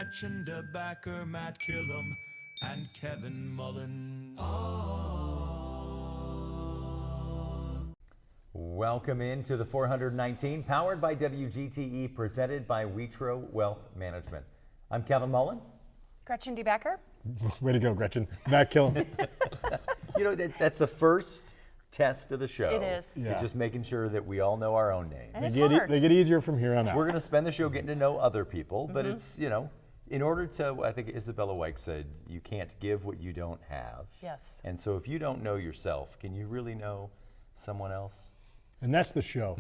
Gretchen DeBacker, Matt Killam, and Kevin Mullen. Welcome into the 419, powered by WGTE, presented by Witro Wealth Management. I'm Kevin Mullen. Gretchen DeBacker. Way to go, Gretchen. Matt Killam. You know, that's the first test of the show. It is. Yeah. It's just making sure that we all know our own names. And it's hard. They get easier from here on out. We're going to spend the show getting to know other people, but it's, you know, in order to, I think Isabella White said, you can't give what you don't have. Yes. And so if you don't know yourself, can you really know someone else? And that's the show.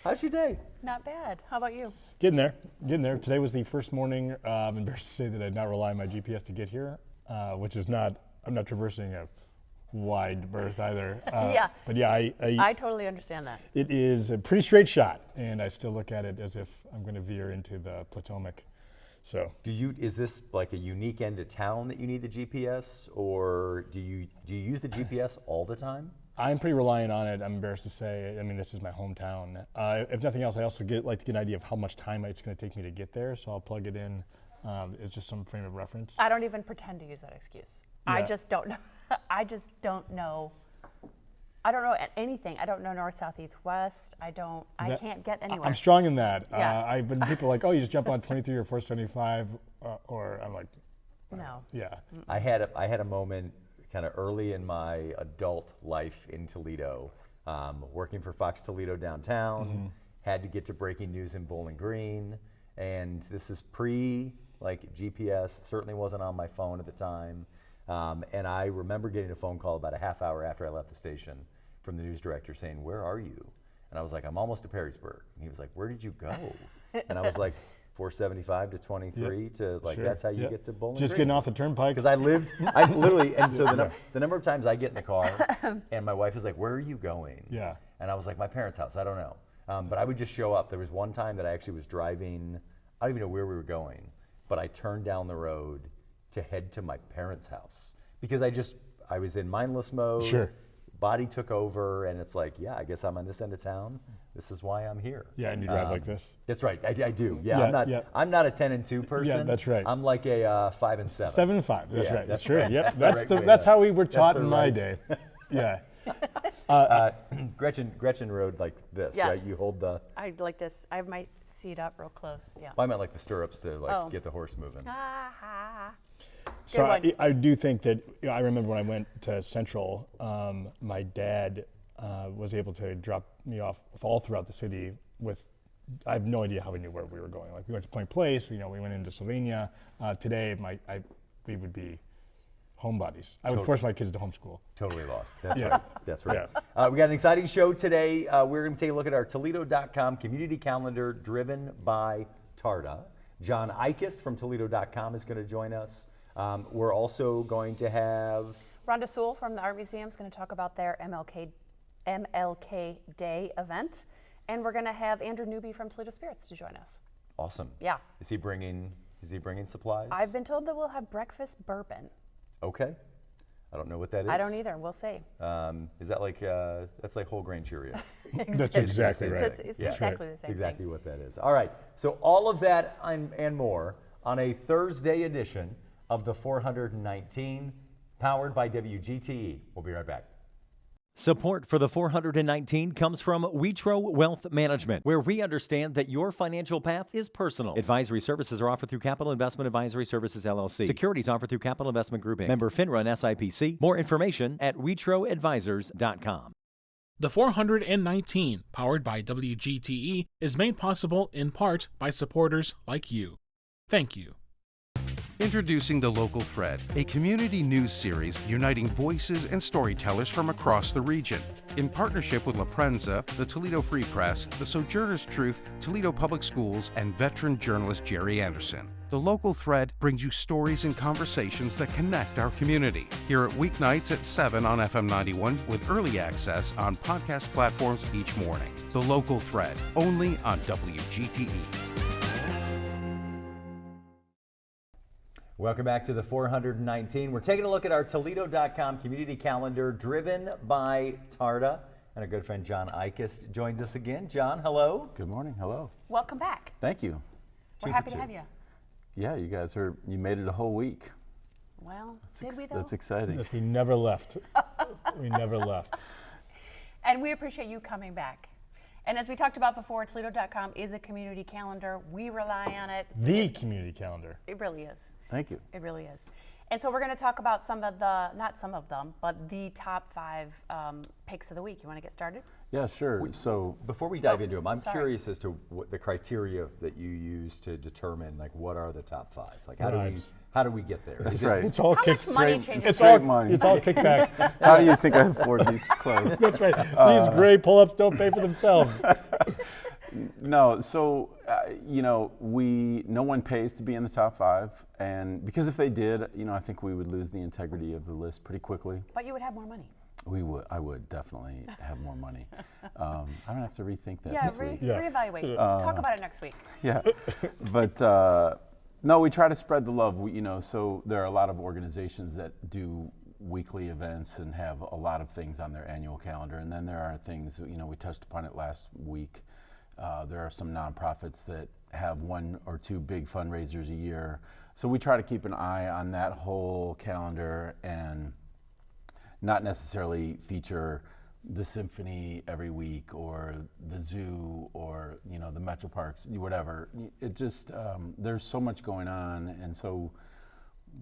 How's your day? Not bad. How about you? Getting there. Today was the first morning. I'm embarrassed to say that I did not rely on my GPS to get here, which is not, I'm not traversing a wide berth either. Yeah. But yeah, I totally understand that. it is a pretty straight shot, and I still look at it as if I'm going to veer into the Potomac. So Is this like a unique end of town that you need the GPS, or do you use the GPS all the time? I'm pretty reliant on it, I'm embarrassed to say. I mean, this is my hometown. If nothing else, I also like to get an idea of how much time it's going to take me to get there, so I'll plug it in. It's just some frame of reference. I don't even pretend to use that excuse. I Yeah. just don't know. I just don't know. I don't know anything. I don't know north, south, east, west. I can't get anywhere. I'm strong in that. Yeah. I've been people like, oh, you just jump on 23 or 475, or I'm like, No. yeah. I had a moment kind of early in my adult life in Toledo, working for Fox Toledo downtown, had to get to breaking news in Bowling Green, and this is like GPS, certainly wasn't on my phone at the time. And I remember getting a phone call about a half hour after I left the station from the news director saying, "Where are you?" And I was like, "I'm almost to Perrysburg." And he was like, "Where did you go?" And I was like, 475 to 23 Yep. to like, Sure. that's how you Yep. get to Bowling Just Green. getting off the turnpike. Because I literally, and so the number of times I get in the car and my wife is like, "Where are you going?" Yeah. And I was like, "My parents' house, I don't know." But I would just show up. There was one time that I actually was driving, I don't even know where we were going, but I turned down the road to head to my parents' house because I was in mindless mode. Sure. Body took over, and it's like, yeah, I guess I'm on this end of town. This is why I'm here. Yeah, and you drive like this. That's right, I do. Yeah, Yeah, I'm not a 10 and 2 person. that's right. I'm like a 5 and 7. 7-5. That's Yeah, right. that's sure. right. Yep. That's the right way That's to- how we were that's taught the in my right- day. Yeah. Gretchen rode like this, Yes. right? You hold the. I like this. I have my seat up real close. Yeah. I meant like the stirrups to like Oh. get the horse moving. Ha, ha. So Good one. I do think that, I remember when I went to Central, my dad was able to drop me off all throughout the city with, I have no idea how we knew where we were going. Like we went to Point Place, we went into Sylvania. Today, we would be homebodies. I would force my kids to homeschool. Totally lost. That's Yeah. right. That's right. We got an exciting show today. We're going to take a look at our Toledo.com community calendar driven by TARTA. John Eikost from Toledo.com is going to join us. We're also going to have Rhonda Sewell from the Art Museum is going to talk about their MLK Day event. And we're going to have Andrew Newby from Toledo Spirits to join us. awesome. Yeah. Is he bringing supplies? I've been told that we'll have breakfast bourbon. Okay. I don't know what that is. I don't either. We'll see. Is that like that's like whole grain Cheerios? That's exactly right. It's Yeah. exactly the That's same exactly thing. what that is. All right. So all of that and more on a Thursday edition of the 419, powered by WGTE. We'll be right back. Support for the 419 comes from Witro Wealth Management, where we understand that your financial path is personal. Advisory services are offered through Capital Investment Advisory Services, LLC. Securities offered through Capital Investment Group, Inc. Member FINRA and SIPC. More information at witroadvisors.com. The 419, powered by WGTE, is made possible in part by supporters like you. Thank you. Introducing The Local Thread, a community news series uniting voices and storytellers from across the region. In partnership with La Prensa, the Toledo Free Press, the Sojourner's Truth, Toledo Public Schools, and veteran journalist Jerry Anderson. The Local Thread brings you stories and conversations that connect our community. Hear it weeknights at 7 on FM 91 with early access on podcast platforms each morning. The Local Thread, only on WGTE. Welcome back to the 419. We're taking a look at our Toledo.com community calendar driven by TARTA. And our good friend John Eikost joins us again. John, hello. Good morning. Hello. Welcome back. Thank you. We're happy to have you. Yeah, you guys you made it a whole week. Well, did we though? That's exciting. Yes, we never left. We never left. And we appreciate you coming back. And as we talked about before, Toledo.com is a community calendar. We rely on it. The community calendar. It really is. Thank you. It really is. And so we're going to talk about some of the, not some of them, but the top 5 picks of the week. You want to get started? Yeah, sure. So Before we dive into them, I'm sorry. curious as to what the criteria that you use to determine, like, what are the top 5? Like, how Right. do we get there? that's Is it- right. It's all How kick much money straight. changes? It's all Straight money. It's all kickback. How do you think I afford these clothes? That's right. These gray pull-ups don't pay for themselves. No, so no one pays to be in the top 5, and because if they did, I think we would lose the integrity of the list pretty quickly. But you would have more money. I would definitely have more money. I'm gonna have to rethink that Yeah, this week. Yeah. reevaluate. Talk about it next week. Yeah, but no, we try to spread the love. So there are a lot of organizations that do weekly events and have a lot of things on their annual calendar, and then there are things. We touched upon it last week. There are some nonprofits that have 1 or 2 big fundraisers a year. So we try to keep an eye on that whole calendar and not necessarily feature the symphony every week or the zoo or the Metro Parks, whatever. It just there's so much going on, and so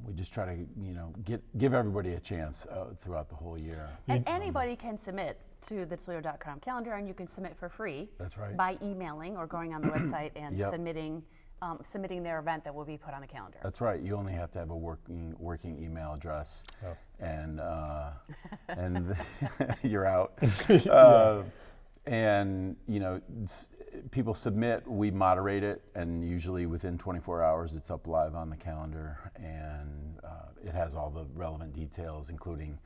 we just try to give everybody a chance throughout the whole year. And anybody can submit to the Toledo.com calendar, and you can submit for free. That's right. By emailing or going on the website and Yep. submitting their event that will be put on the calendar. That's right. You only have to have a working email address, and you're out. And people submit, we moderate it, and usually within 24 hours it's up live on the calendar, and it has all the relevant details, including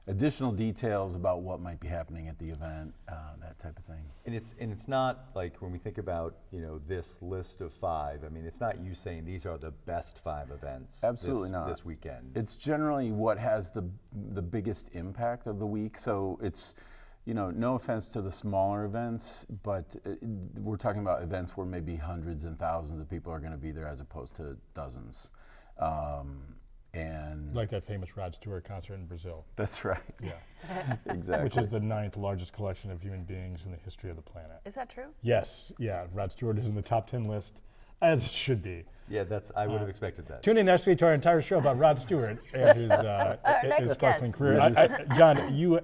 additional details about what might be happening at the event, that type of thing. And it's not like when we think about this list of 5. I mean, it's not you saying these are the best 5 events. Absolutely not. This weekend. It's generally what has the biggest impact of the week. So it's no offense to the smaller events, but we're talking about events where maybe hundreds and thousands of people are going to be there as opposed to dozens. And Like that famous Rod Stewart concert in Brazil. that's right. Yeah. Exactly. Which is the 9th largest collection of human beings in the history of the planet. Is that true? Yes, yeah, Rod Stewart is in the top 10 list, as it should be. Yeah, I would have expected that. Tune in next week to our entire show about Rod Stewart and his next sparkling guest. career. John, you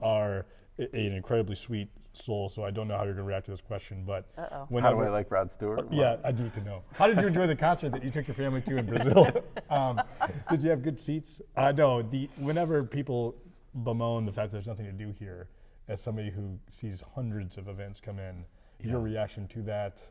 are an incredibly sweet soul, so I don't know how you're going to react to this question, but How whenever, do I like Rod Stewart? yeah, I need to know. How did you enjoy the concert that you took your family to in Brazil? Did you have good seats? No, whenever people bemoan the fact there's nothing to do here, as somebody who sees hundreds of events come in, your reaction to that,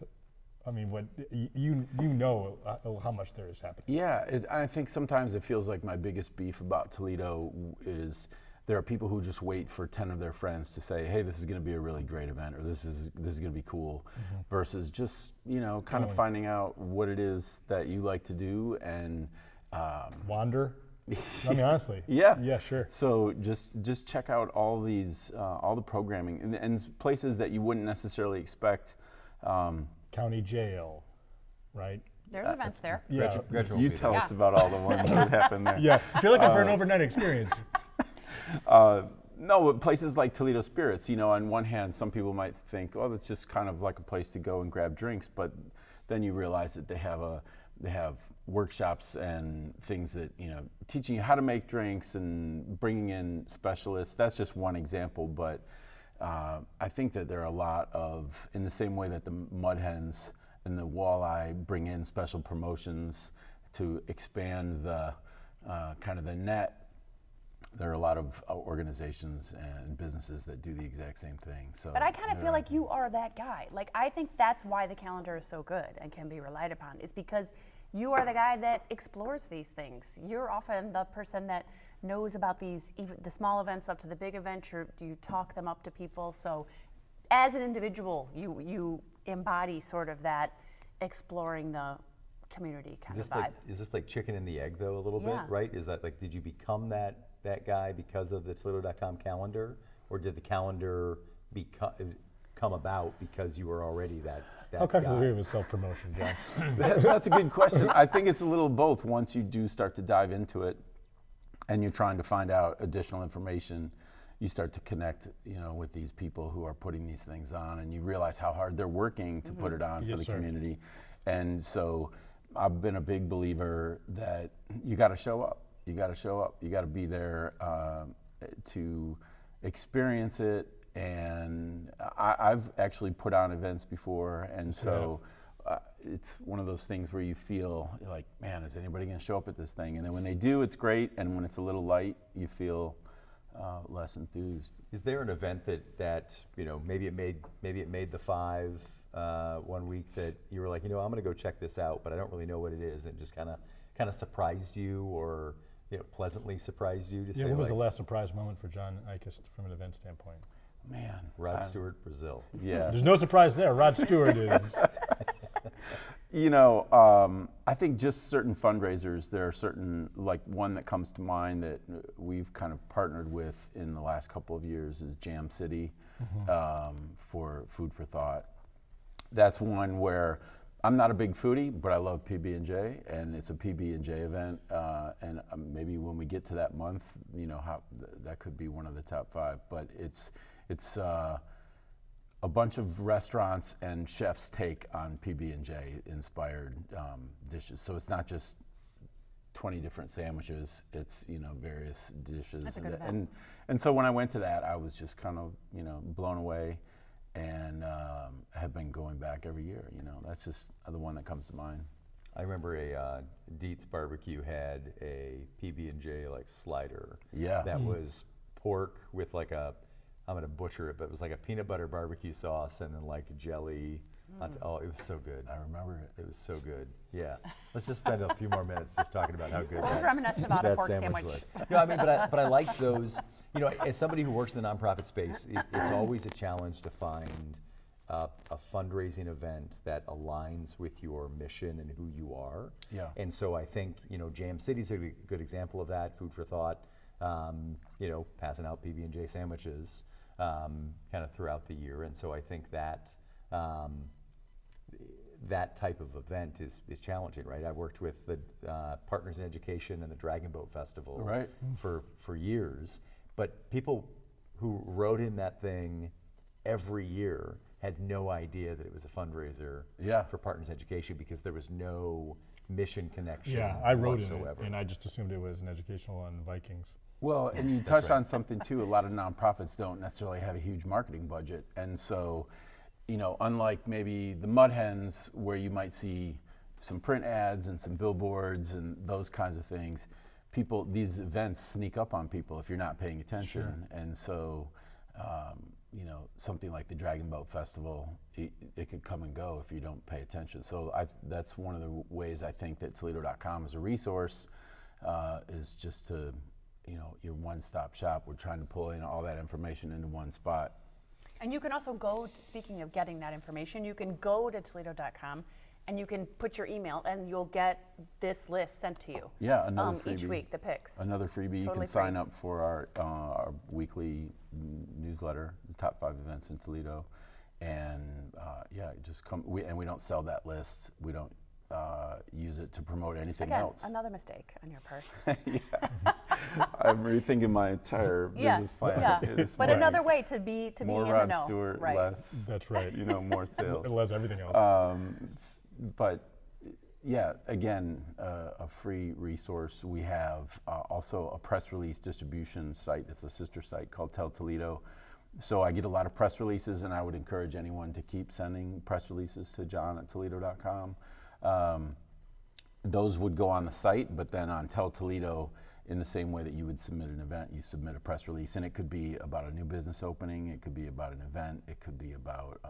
I mean, what you know how much there is happening. Yeah, I think sometimes it feels like my biggest beef about Toledo is there are people who just wait for 10 of their friends to say, hey, this is going to be a really great event, or this is going to be cool, versus just, kind of finding out what it is that you like to do and Wander? I mean, honestly. Yeah. Yeah, sure. So just check out all these, all the programming and places that you wouldn't necessarily expect. County jail, right? There's events there. Yeah. Gretchen will You be tell there. us about all the ones that happen there. Yeah. If you're looking for an overnight experience. No, but places like Toledo Spirits, on one hand, some people might think, oh, that's just kind of like a place to go and grab drinks, but then you realize that they have workshops and things that, teaching you how to make drinks and bringing in specialists. That's just one example, but I think that there are a lot of, in the same way that the Mud Hens and the Walleye bring in special promotions to expand the kind of the net, there are a lot of organizations and businesses that do the exact same thing. So, But I kind of feel like you are that guy. Like, I think that's why the calendar is so good and can be relied upon, is because you are the guy that explores these things. You're often the person that knows about these, even the small events up to the big event. You talk them up to people. So as an individual, you embody sort of that exploring the community kind of vibe. Is this like chicken and the egg though a little Yeah. bit, right? Is that like, did you become that come about because you were already that How comfortable are guy? you with self-promotion, John? That's a good question. I think it's a little both. Once you do start to dive into it, and you're trying to find out additional information, you start to connect, with these people who are putting these things on, and you realize how hard they're working to put it on for Yes, the sir. community. And so, I've been a big believer that you got to show up. You got to show up. You got to be there to experience it. And I've actually put on events before, and so it's one of those things where you feel like, man, is anybody going to show up at this thing? And then when they do, it's great. And when it's a little light, you feel less enthused. Is there an event that maybe it made the 5 one week that you were like, I'm going to go check this out, but I don't really know what it is, and just kind of surprised you, or pleasantly surprised you to say, When was like, the last surprise moment for John Eikost from an event standpoint? Man, Rod Stewart, Brazil? yeah. There's no surprise there. Rod Stewart is. I think just certain fundraisers, there are certain, like one that comes to mind that we've kind of partnered with in the last couple of years is Jam City for Food for Thought. That's one where I'm not a big foodie, but I love PB&J, and it's a PB&J event. And maybe when we get to that month, that could be one of the top 5. But it's a bunch of restaurants and chefs' take on PB&J inspired dishes. So it's not just 20 different sandwiches. It's various dishes. That's a good event. And so when I went to that, I was just kind of blown away, and have been going back every year. That's just the one that comes to mind. I remember a Dietz Barbecue had a PB&J like slider. Yeah. That was pork with like I'm going to butcher it, but it was like a peanut butter barbecue sauce and then like jelly. Oh, it was so good. I remember it. It was so good. Yeah. Let's just spend a few more minutes just talking about how good Let's reminisce about a that pork sandwich sandwich. was. No, I mean, but I like those. As somebody who works in the nonprofit space, it's always a challenge to find a fundraising event that aligns with your mission and who you are. Yeah. And so I think Jam City's a good example of that. Food for Thought. Passing out PB&J sandwiches kind of throughout the year, and so I think that that type of event is challenging, right? I worked with the Partners in Education and the Dragon Boat Festival for years, but people who rode in that thing every year had no idea that it was a fundraiser for Partners in Education because there was no mission connection Yeah, I wrote in it, whatsoever. and I just assumed it was an educational on Vikings. Well, and you touched on something too. A lot of nonprofits don't necessarily have a huge marketing budget, and so, unlike maybe the Mud Hens, where you might see some print ads and some billboards and those kinds of things, these events sneak up on people if you're not paying attention. Sure. And so, something like the Dragon Boat Festival, it could come and go if you don't pay attention. So that's one of the ways I think that Toledo.com as a resource is just to, your one-stop shop. We're trying to pull in all that information into one spot. And you can also go, speaking of getting that information, you can go to Toledo.com and you can put your email and you'll get this list sent to you. Yeah, another freebie. Each week, the picks. Another freebie. You can sign up for our weekly newsletter, the top 5 events in Toledo. And just come. We don't sell that list. We don't use it to promote anything else. Another mistake on your part. I'm rethinking my entire business plan. this But morning. another way to be More in the Rod know. Stewart, Right. less. That's right. More sales. Less everything else. But yeah, again, a free resource. We have also a press release distribution site that's a sister site called Tell Toledo. So I get a lot of press releases, and I would encourage anyone to keep sending press releases to John@Toledo.com. Those would go on the site, but then on Tell Toledo, in the same way that you would submit an event, you submit a press release, and it could be about a new business opening, it could be about an event, it could be about,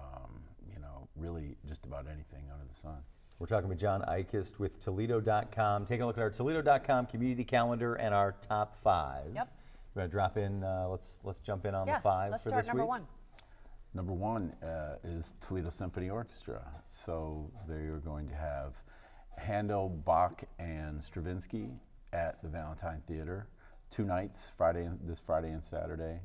really just about anything under the sun. We're talking with John Eikost with Toledo.com. Taking a look at our Toledo.com community calendar and our top 5. Yep. We're gonna drop in. Let's jump in on the 5 let's for start this number week. 1. Number 1 is Toledo Symphony Orchestra. So they are going to have Handel, Bach, and Stravinsky at the Valentine Theater, 2 nights, this Friday and Saturday.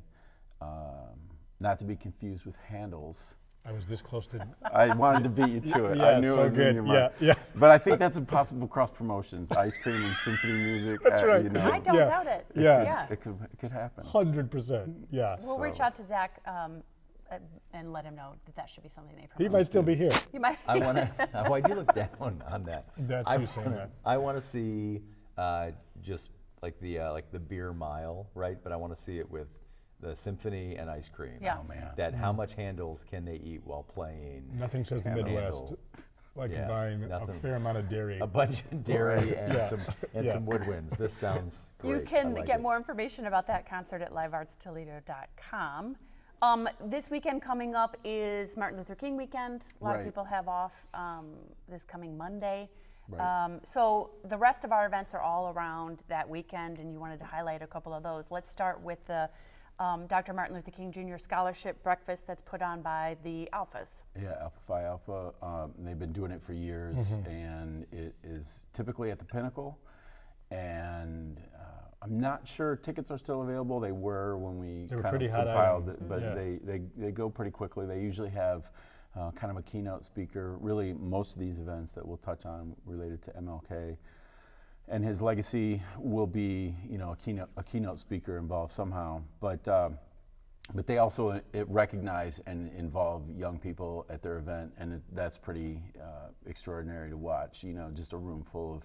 Not to be confused with Handel's I was this close to. I wanted to beat you to it. Yeah, I knew so it was in good. your mind. Yeah. But I think that's impossible cross promotions. Ice cream and symphony music. That's right. You know, I don't Yeah. doubt it. Yeah. it could happen. 100%. Yes. We'll reach out to Zach and let him know that should be something they He promote. might still be here. You might. I want to. Why do you look down on that? That's I you saying wanna- that. I want to see just like the beer mile, right? But I want to see it with the symphony and ice cream. Yeah. Oh man. That how much handles can they eat while playing? Nothing says the Handle. Midwest like Yeah, buying a nothing. fair amount of dairy. A bunch of dairy and Yeah. some woodwinds. This sounds great. You can I like get it. more information about that concert at liveartstoledo.com. This weekend coming up is Martin Luther King weekend. A lot of Right. people have off this coming Monday. Right. So the rest of our events are all around that weekend, and you wanted to highlight a couple of those. Let's start with the Dr. Martin Luther King Jr. Scholarship Breakfast that's put on by the Alphas. Yeah, Alpha Phi Alpha. They've been doing it for years, and it is typically at the Pinnacle. And I'm not sure tickets are still available. They were when we They were kind pretty of hot compiled item. it, but Yeah. they go pretty quickly. They usually have kind of a keynote speaker. Really, most of these events that we'll touch on related to MLK and his legacy will be, a keynote speaker involved somehow. But they also recognize and involve young people at their event, and that's pretty extraordinary to watch. Just a room full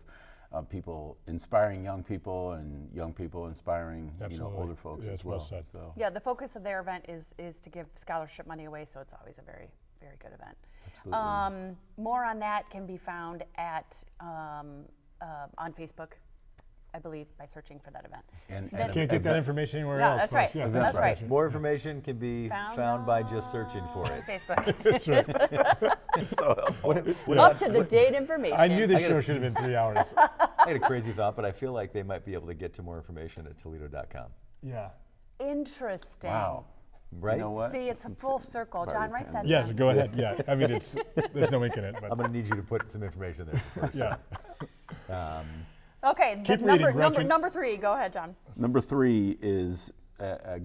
of people inspiring young people, and young people inspiring Absolutely. older folks Yeah, as it's well well. said. So Yeah, the focus of their event is to give scholarship money away, so it's always a very, very good event. absolutely. More on that can be found at on Facebook, I believe, by searching for that event. And Can't get that information anywhere Yeah, else. that's folks. right. Yeah, That's right. information. More information can be found by just on searching for it. Facebook. That's right. So, what Up to the date information. I knew this I gotta- show should have been 3 hours. I had a crazy thought, but I feel like they might be able to get to more information at Toledo.com. Yeah. Interesting. wow. Right? You know what? See, it's a full circle. Borrow John, your write pen. that Yeah, down. go ahead. Yeah. I mean, there's no ink in it, I'm but going to need you to put some information there first. yeah. Okay, the Keep reading, Gretchen. number 3. Go ahead, John. Number 3 is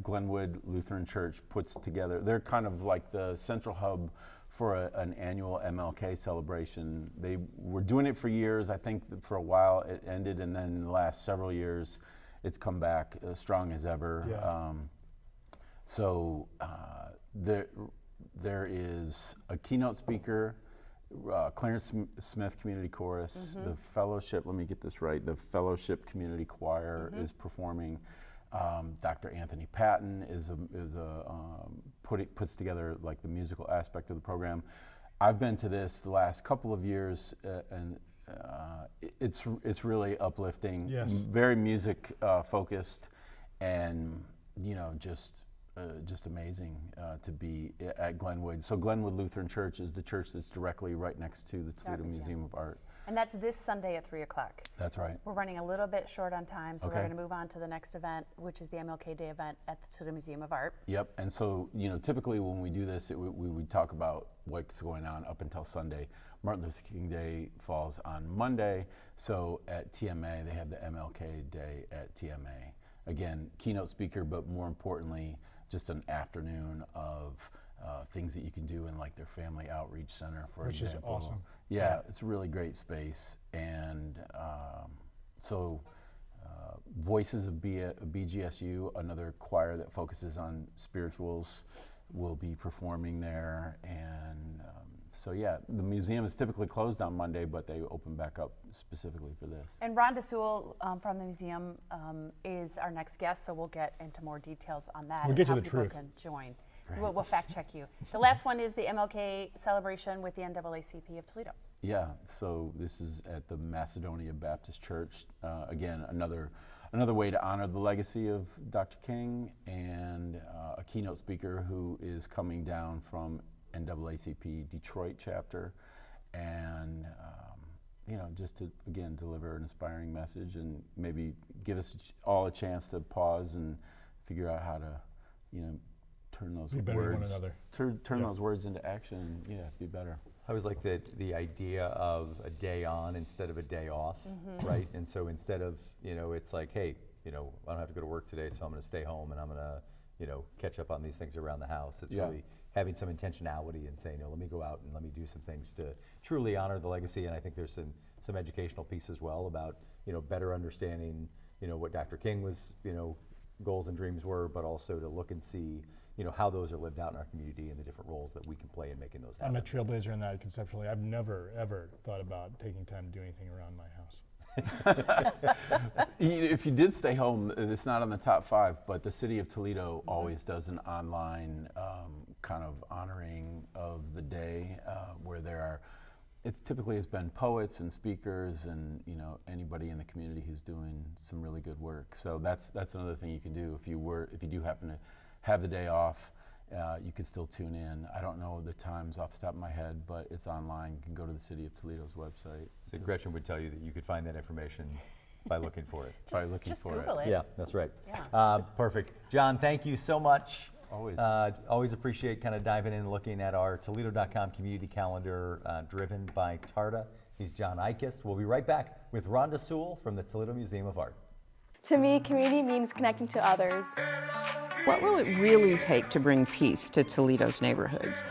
Glenwood Lutheran Church puts together. They're kind of like the central hub for an annual MLK celebration. They were doing it for years. I think that for a while it ended, and then in the last several years it's come back as strong as ever. Yeah. So there is a keynote speaker, Clarence Smith Community Chorus, the Fellowship, let me get this right, the Fellowship Community Choir is performing. Dr. Anthony Patton puts together like the musical aspect of the program. I've been to this the last couple of years, and it's really uplifting, Yes. very music focused, and just amazing to be at Glenwood. So Glenwood Lutheran Church is the church that's directly right next to the Toledo Museum of Art. And that's this Sunday at 3 o'clock. That's right. We're running a little bit short on time, so we're Okay. going to move on to the next event, which is the MLK Day event at the Toledo Museum of Art. Yep, and so, typically when we do this, we would talk about what's going on up until Sunday. Martin Luther King Day falls on Monday, so at TMA, they have the MLK Day at TMA. Again, keynote speaker, but more importantly, just an afternoon of things that you can do in like their family outreach center, for Which is example. awesome. Yeah, it's a really great space, and Voices of BGSU, another choir that focuses on spirituals, will be performing there. And so yeah, the museum is typically closed on Monday, but they open back up specifically for this. And Rhonda Sewell from the museum is our next guest, so we'll get into more details on that. We'll and get to how the people truth. can join. We'll fact check you. The last one is the MLK celebration with the NAACP of Toledo. Yeah, so this is at the Macedonia Baptist Church. Again, another way to honor the legacy of Dr. King, and a keynote speaker who is coming down from NAACP Detroit chapter, and just to again deliver an inspiring message and maybe give us all a chance to pause and figure out how to turn those Be better to one words another. turn those words into action, and be better. I always like the idea of a day on instead of a day off, right? And so instead of, it's like, hey, I don't have to go to work today, so I'm going to stay home and I'm going to, catch up on these things around the house. It's Yeah. really having some intentionality and saying, let me go out and let me do some things to truly honor the legacy. And I think there's some educational piece as well about, better understanding, what Dr. King was, goals and dreams were, but also to look and see, how those are lived out in our community and the different roles that we can play in making those happen. I'm a trailblazer in that conceptually. I've never, ever thought about taking time to do anything around my house. If you did stay home, it's not on the top 5, but the city of Toledo always does an online kind of honoring of the day where there are, it's typically has been poets and speakers and anybody in the community who's doing some really good work. So that's another thing you can do if you do happen to have the day off. You can still tune in. I don't know the times off the top of my head, but it's online. You can go to the City of Toledo's website. So Gretchen would tell you that you could find that information by looking for it. Just Google it. Yeah, that's right. Yeah. Perfect. John, thank you so much. Always. Always appreciate kind of diving in and looking at our Toledo.com community calendar driven by TARTA. He's John Eikost. We'll be right back with Rhonda Sewell from the Toledo Museum of Art. To me, community means connecting to others. What will it really take to bring peace to Toledo's neighborhoods?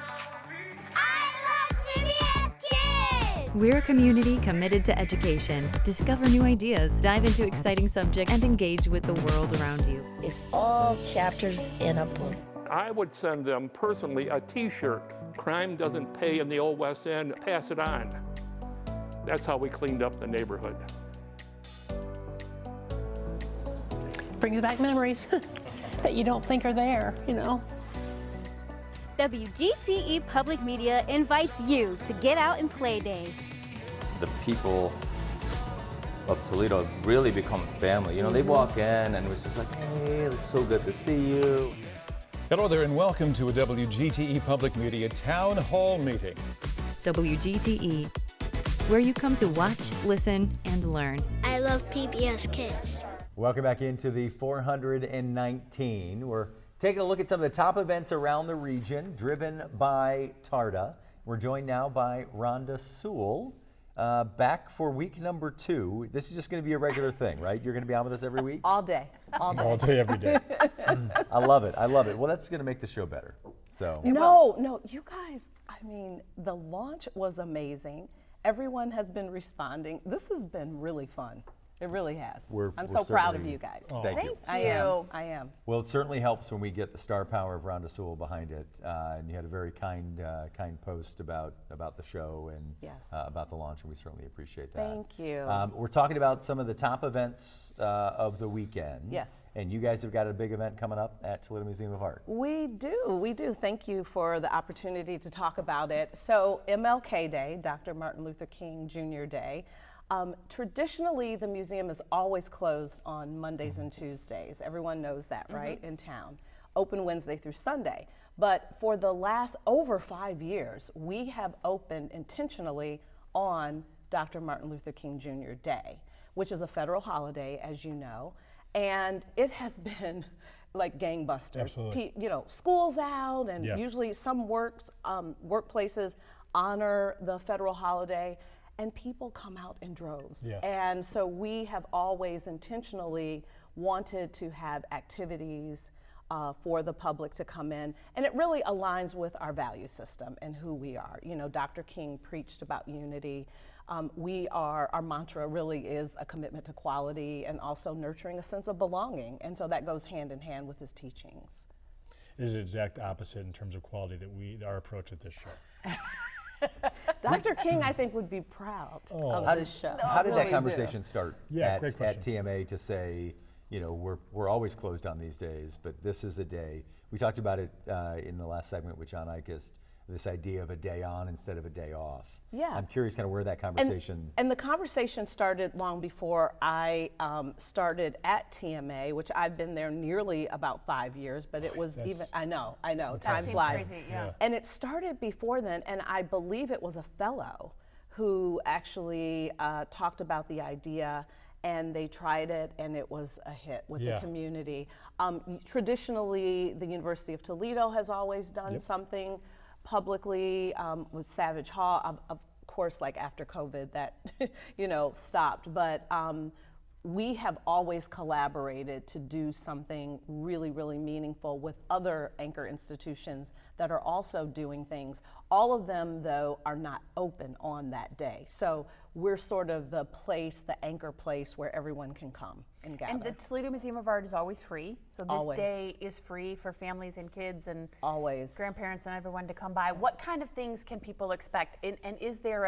We're a community committed to education. Discover new ideas, dive into exciting subjects, and engage with the world around you. It's all chapters in a book. I would send them personally a t-shirt. Crime doesn't pay in the Old West End, pass it on. That's how we cleaned up the neighborhood. Brings back memories that you don't think are there, WGTE Public Media invites you to Get Out and Play Day. The people of Toledo have really become family. They walk in and it's just like, hey, it's so good to see you. Hello there and welcome to a WGTE Public Media Town Hall meeting. WGTE, where you come to watch, listen, and learn. I love PBS Kids. Welcome back into the 419. We're taking a look at some of the top events around the region driven by TARTA. We're joined now by Rhonda Sewell, back for week number 2. This is just going to be a regular thing, right? You're going to be on with us every week? All day. All day, every day. I love it. Well, that's going to make the show better. So No, you guys, the launch was amazing. Everyone has been responding. This has been really fun. It really has. I'm so proud of you guys. Thank you. I am. Well, it certainly helps when we get the star power of Rhonda Sewell behind it. And you had a very kind post about the show and about the launch, and we certainly appreciate that. Thank you. We're talking about some of the top events of the weekend. Yes. And you guys have got a big event coming up at Toledo Museum of Art. We do. Thank you for the opportunity to talk about it. So MLK Day, Dr. Martin Luther King Jr. Day. Traditionally, the museum is always closed on Mondays and Tuesdays. Everyone knows that, right, in town. Open Wednesday through Sunday. But for the last over 5 years, we have opened intentionally on Dr. Martin Luther King Jr. Day, which is a federal holiday, as you know. And it has been like gangbusters. Absolutely. School's out, and usually some workplaces honor the federal holiday. And people come out in droves. Yes. And so we have always intentionally wanted to have activities for the public to come in. And it really aligns with our value system and who we are. Dr. King preached about unity. Our mantra really is a commitment to quality and also nurturing a sense of belonging. And so that goes hand in hand with his teachings. It is the exact opposite in terms of quality that our approach at this show. Dr. King, I think, would be proud of this show. How did that conversation start at TMA to say, we're always closed on these days, but this is a day. We talked about it in the last segment with John Eikost, this idea of a day on instead of a day off. Yeah. I'm curious kind of where that conversation... And the conversation started long before I started at TMA, which I've been there nearly about 5 years, but it was I know, time flies. Crazy, yeah. And it started before then, and I believe it was a fellow who actually talked about the idea, and they tried it, and it was a hit with the community. Traditionally, the University of Toledo has always done something publicly with Savage Hall, of course, like after COVID that, stopped. But we have always collaborated to do something really, really meaningful with other anchor institutions that are also doing things. All of them, though, are not open on that day. So we're sort of the place, the anchor place where everyone can come and gather. And the Toledo Museum of Art is always free. So this Always. day is free for families and kids and always grandparents and everyone to come by. What kind of things can people expect? And is there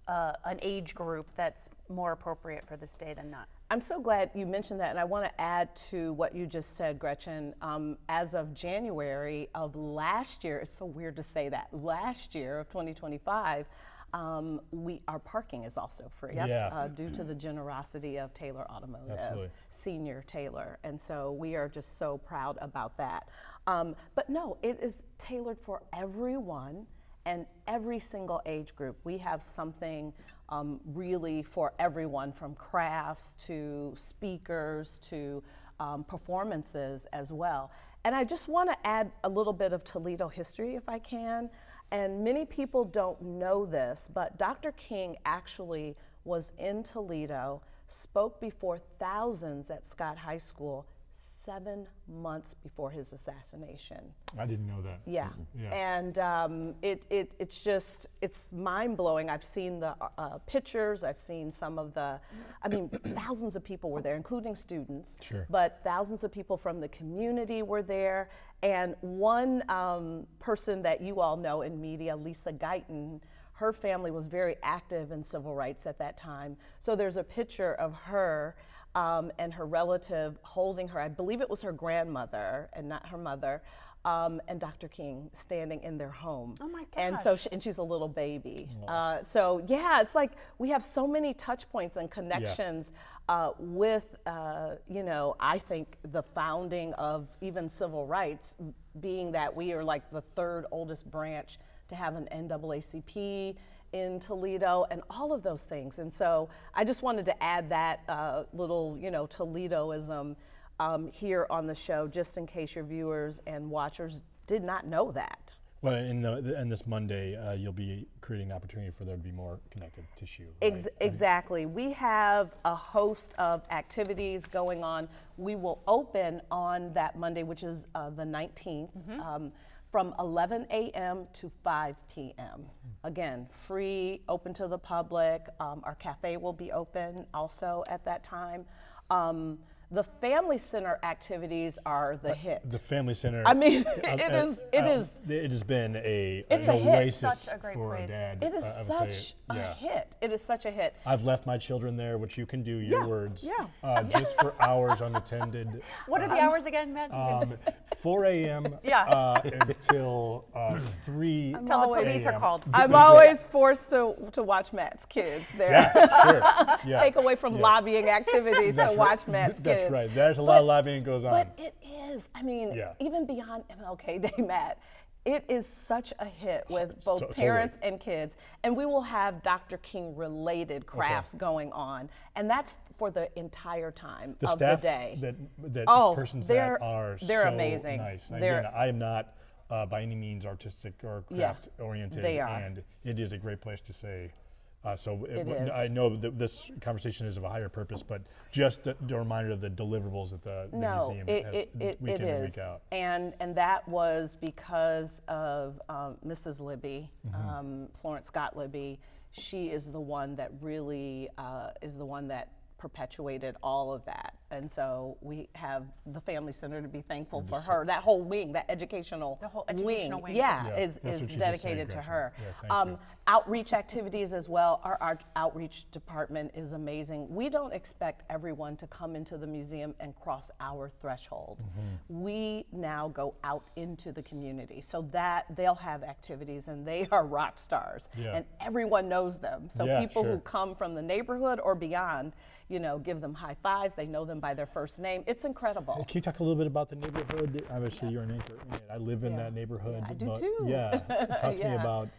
an age group that's more appropriate for this day than not? I'm so glad you mentioned that, and I want to add to what you just said, Gretchen. As of January of last year, it's so weird to say that, last year of 2025, our parking is also free due to the generosity of Taylor Automotive, Absolutely. Senior Taylor, and so we are just so proud about that. But no, it is tailored for everyone and every single age group. We have something really for everyone, from crafts to speakers to performances as well. And I just want to add a little bit of Toledo history, if I can. And many people don't know this, but Dr. King actually was in Toledo, spoke before thousands at Scott High School 7 months before his assassination. I didn't know that. Yeah, and it's mind-blowing. I've seen the pictures, I've seen some of the, thousands of people were there, including students, but thousands of people from the community were there. And one person that you all know in media, Lisa Guyton, her family was very active in civil rights at that time. So there's a picture of her and her relative holding her, I believe it was her grandmother and not her mother, and Dr. King standing in their home. Oh my gosh. And so she's a little baby. So yeah, it's like we have so many touch points and connections with, I think the founding of even civil rights, being that we are like the third oldest branch to have an NAACP in Toledo, and all of those things. And so I just wanted to add that little, Toledoism here on the show, just in case your viewers and watchers did not know that. Well, and this Monday, you'll be creating an opportunity for there to be more connective tissue. Right? Exactly. We have a host of activities going on. We will open on that Monday, which is the 19th, from 11 a.m. to 5 p.m. Again, free, open to the public. Our cafe will be open also at that time. The Family Center activities are the hit. The Family Center. It has been it's an a hit. oasis Such a great for place. a dad. It is such a hit. It is such a hit. I've left my children there, which you can do, your words, just for hours unattended. What are the hours again, Matt? 4 a.m. Until 3 Until the police are called. I'm always forced to watch Matt's kids there. Take away from lobbying activities to watch Matt's kids. That's right. There's a lot of lobbying goes on. But it is. Even beyond MLK Day, Matt, it is such a hit with both parents and kids. And we will have Dr. King related crafts going on. And that's for the entire time of the day. Persons that are they're so amazing. Nice. Again, I am not by any means artistic or craft oriented. They are. And it is a great place to say. I know that this conversation is of a higher purpose, but just a reminder of the deliverables that the museum has week in and week out. And that was because of Mrs. Libby, Florence Scott Libby. She is the one that really is the one that perpetuated all of that. And so we have the Family Center to be thankful for her. That whole wing, that educational wing, is dedicated to her. Outreach activities as well. Our outreach department is amazing. We don't expect everyone to come into the museum and cross our threshold. We now go out into the community so that they'll have activities, and they are rock stars. And everyone knows them. So people who come from the neighborhood or beyond, give them high fives. They know them by their first name. It's incredible. Can you talk a little bit about the neighborhood? Obviously, you're an anchor in it. I live in that neighborhood. I do too. Talk to me about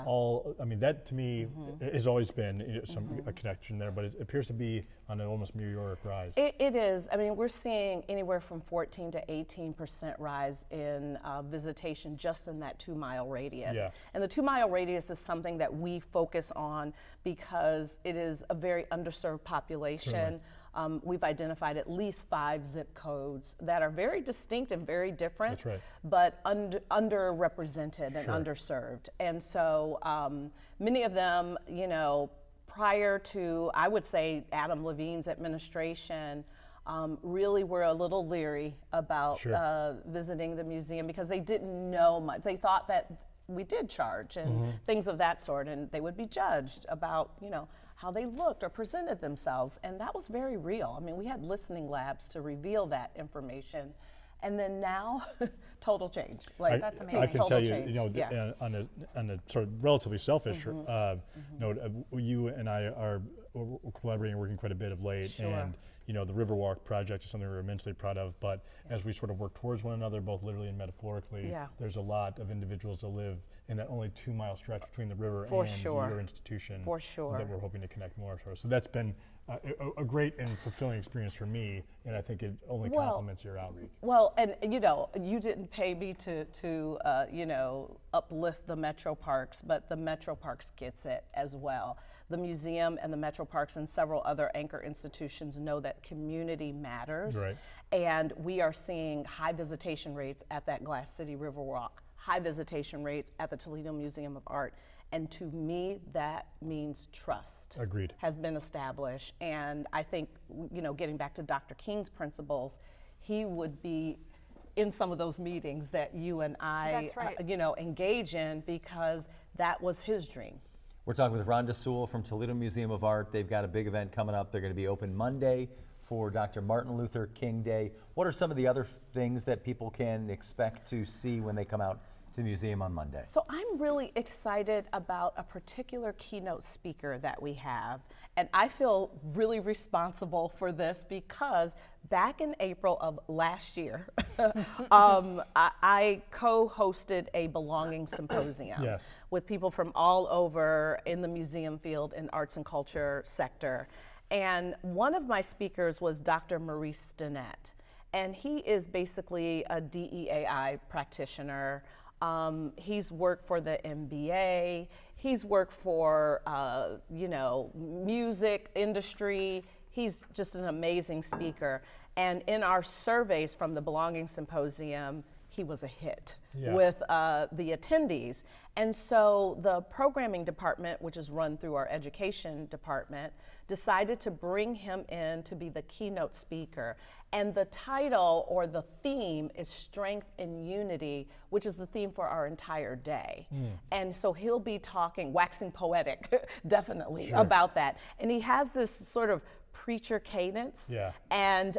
all. That to me has always been a connection there, but it appears to be on an almost meteoric rise. It is. We're seeing anywhere from 14 to 18% rise in visitation just in that 2-mile radius. And the 2-mile radius is something that we focus on because it is a very underserved population. We've identified at least 5 zip codes that are very distinct and very different, That's right. but underrepresented and underserved. And so many of them, you know, prior to, I would say, Adam Levine's administration, really were a little leery about visiting the museum because they didn't know much. They thought that we did charge and things of that sort, and they would be judged about, you know, how they looked or presented themselves, and that was very real. I mean, we had listening labs to reveal that information, and then now, total change. Like, that's amazing. I can total tell you, change. you know, Yeah. on a sort of relatively selfish note, you and I are collaborating, working quite a bit of late, and you know, the Riverwalk project is something we're immensely proud of. But as we sort of work towards one another, both literally and metaphorically, there's a lot of individuals that live in that only 2-mile stretch between the river and your institution that we're hoping to connect more to. So that's been a great and fulfilling experience for me, and I think it only complements your outreach. Well, and you know, you didn't pay me to you know, uplift the Metro Parks, but the Metro Parks gets it as well. The museum and the Metro Parks and several other anchor institutions know that community matters, and we are seeing high visitation rates at that Glass City Riverwalk, high visitation rates at the Toledo Museum of Art. And to me, that means trust has been established. And I think, you know, getting back to Dr. King's principles, he would be in some of those meetings that you and I, you know, engage in, because that was his dream. We're talking with Rhonda Sewell from Toledo Museum of Art. They've got a big event coming up. They're going to be open Monday for Dr. Martin Luther King Day. What are some of the other things that people can expect to see when they come out to the museum on Monday? So I'm really excited about a particular keynote speaker that we have, and I feel really responsible for this because back in April of last year, I co-hosted a belonging symposium with people from all over in the museum field and arts and culture sector. And one of my speakers was Dr. Maurice Stinnett, and he is basically a DEAI practitioner. He's worked for the NBA, he's worked for, you know, music industry. He's just an amazing speaker. And in our surveys from the Belonging Symposium, he was a hit with the attendees. And so the programming department, which is run through our education department, decided to bring him in to be the keynote speaker. And the title or the theme is Strength and Unity, which is the theme for our entire day. And so he'll be talking, waxing poetic, definitely, about that. And he has this sort of preacher cadence, and